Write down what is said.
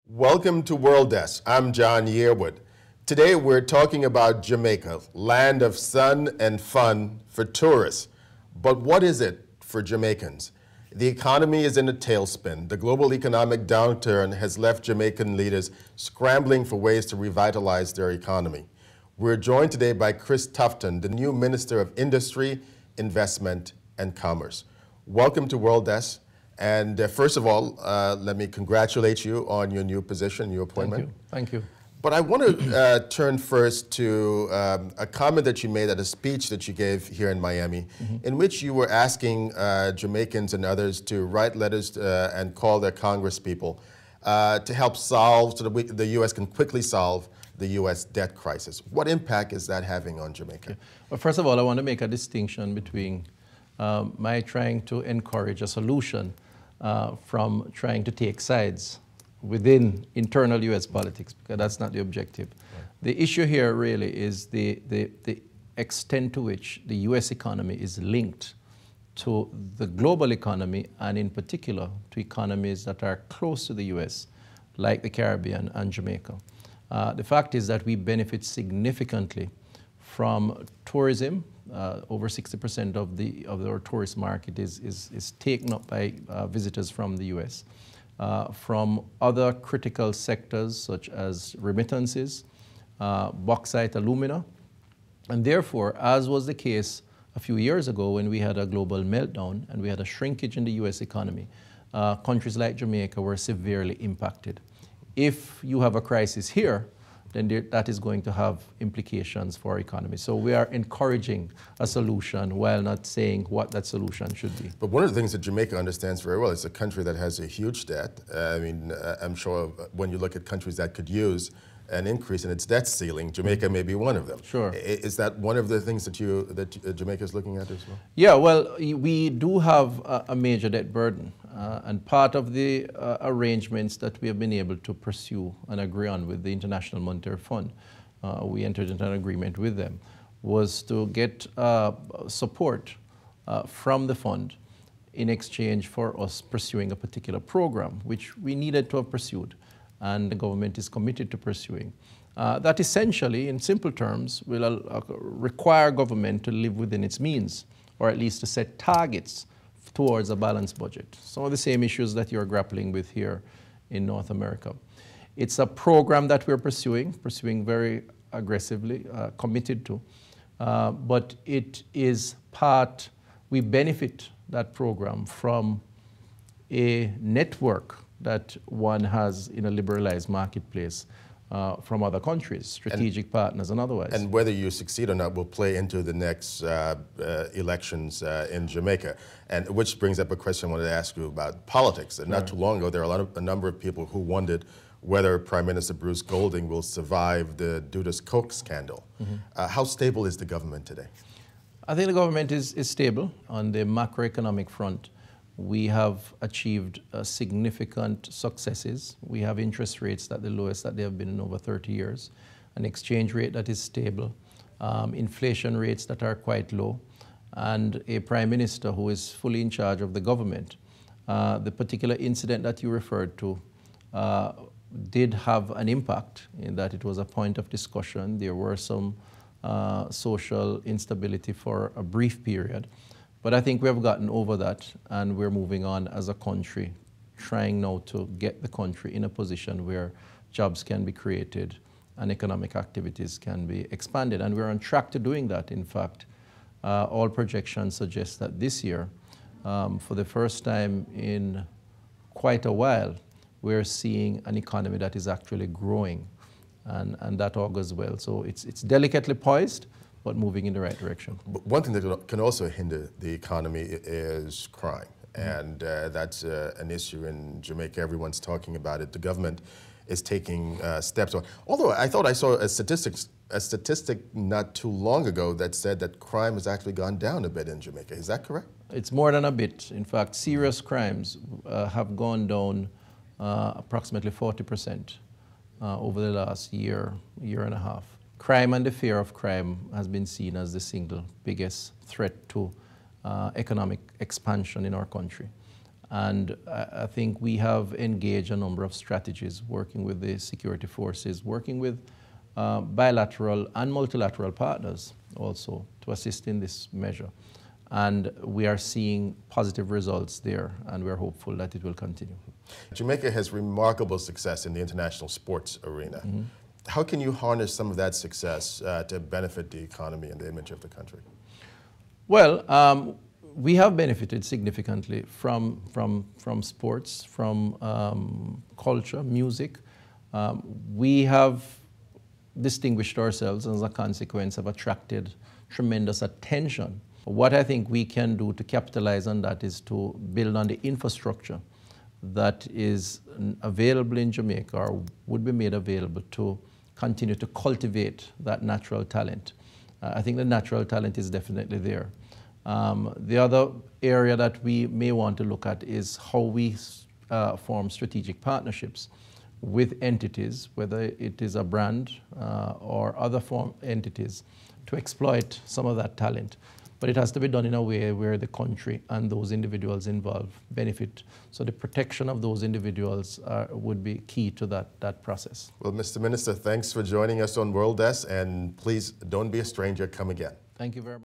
Welcome to World Desk. I'm John Yearwood. Today we're talking about Jamaica, land of sun and fun for tourists. But what is it for Jamaicans? The economy is in a tailspin. The global economic downturn has left Jamaican leaders scrambling for ways to revitalize their economy. We're joined today by Chris Tufton, the new Minister of Industry, Investment, and Commerce. Welcome to World Desk. And first of all, let me congratulate you on your new position, your appointment. Thank you. But I want to turn first to a comment that you made at a speech that you gave here in Miami, in which you were asking Jamaicans and others to write letters and call their congresspeople to help solve, so that the U.S. can quickly solve the U.S. debt crisis. What impact is that having on Jamaica? Okay. Well, first of all, I want to make a distinction between my trying to encourage a solution from trying to take sides within internal U.S. politics, because that's not the objective. Right. The issue here really is the extent to which the U.S. economy is linked to the global economy, and in particular to economies that are close to the U.S., like the Caribbean and Jamaica. The fact is that we benefit significantly from tourism. Over 60% of our tourist market is taken up by visitors from the U.S. From other critical sectors such as remittances, bauxite, alumina, and therefore, as was the case a few years ago when we had a global meltdown and we had a shrinkage in the U.S. economy, countries like Jamaica were severely impacted. If you have a crisis here, then that is going to have implications for our economy. So we are encouraging a solution while not saying what that solution should be. But one of the things that Jamaica understands very well is a country that has a huge debt. I'm sure when you look at countries that could use an increase in its debt ceiling, Jamaica may be one of them. Sure. Is that one of the things that Jamaica is looking at as well? Yeah, well, we do have a major debt burden. And part of the arrangements that we have been able to pursue and agree on with the International Monetary Fund, we entered into an agreement with them, was to get support from the fund in exchange for us pursuing a particular program, which we needed to have pursued, and the government is committed to pursuing. That essentially, in simple terms, will require government to live within its means, or at least to set targets towards a balanced budget. Some of the same issues that you're grappling with here in North America. It's a program that we're pursuing very aggressively, committed to, but it is part, we benefit that program from a network that one has in a liberalized marketplace from other countries, strategic partners and otherwise. And whether you succeed or not will play into the next elections in Jamaica. And which brings up a question I wanted to ask you about politics. And not too long ago, there were a number of people who wondered whether Prime Minister Bruce Golding will survive the Dudas Coke scandal. How stable is the government today? I think the government is stable on the macroeconomic front. We have achieved significant successes. We have interest rates that the lowest that they have been in over 30 years, an exchange rate that is stable, inflation rates that are quite low, and a prime minister who is fully in charge of the government. The particular incident that you referred to did have an impact in that it was a point of discussion. There were some social instability for a brief period. But I think we have gotten over that, and we're moving on as a country, trying now to get the country in a position where jobs can be created and economic activities can be expanded. And we're on track to doing that. In fact, all projections suggest that this year, for the first time in quite a while, we're seeing an economy that is actually growing, and that augurs well. So it's delicately poised, but moving in the right direction. But one thing that can also hinder the economy is crime. And that's an issue in Jamaica. Everyone's talking about it. The government is taking steps on. Although I thought I saw a statistic not too long ago that said that crime has actually gone down a bit in Jamaica. Is that correct? It's more than a bit. In fact, serious crimes have gone down approximately 40% over the last year and a half. Crime and the fear of crime has been seen as the single biggest threat to economic expansion in our country. And I think we have engaged a number of strategies, working with the security forces, working with bilateral and multilateral partners also to assist in this measure. And we are seeing positive results there, and we're hopeful that it will continue. Jamaica has remarkable success in the international sports arena. How can you harness some of that success to benefit the economy and the image of the country? Well, we have benefited significantly from sports, from culture, music. We have distinguished ourselves, and as a consequence have attracted tremendous attention. What I think we can do to capitalize on that is to build on the infrastructure that is available in Jamaica or would be made available to continue to cultivate that natural talent. I think the natural talent is definitely there. The other area that we may want to look at is how we form strategic partnerships with entities, whether it is a brand or other entities, to exploit some of that talent. But it has to be done in a way where the country and those individuals involved benefit. So the protection of those individuals would be key to that process. Well, Mr. Minister, thanks for joining us on World Desk, and please don't be a stranger, come again. Thank you very much.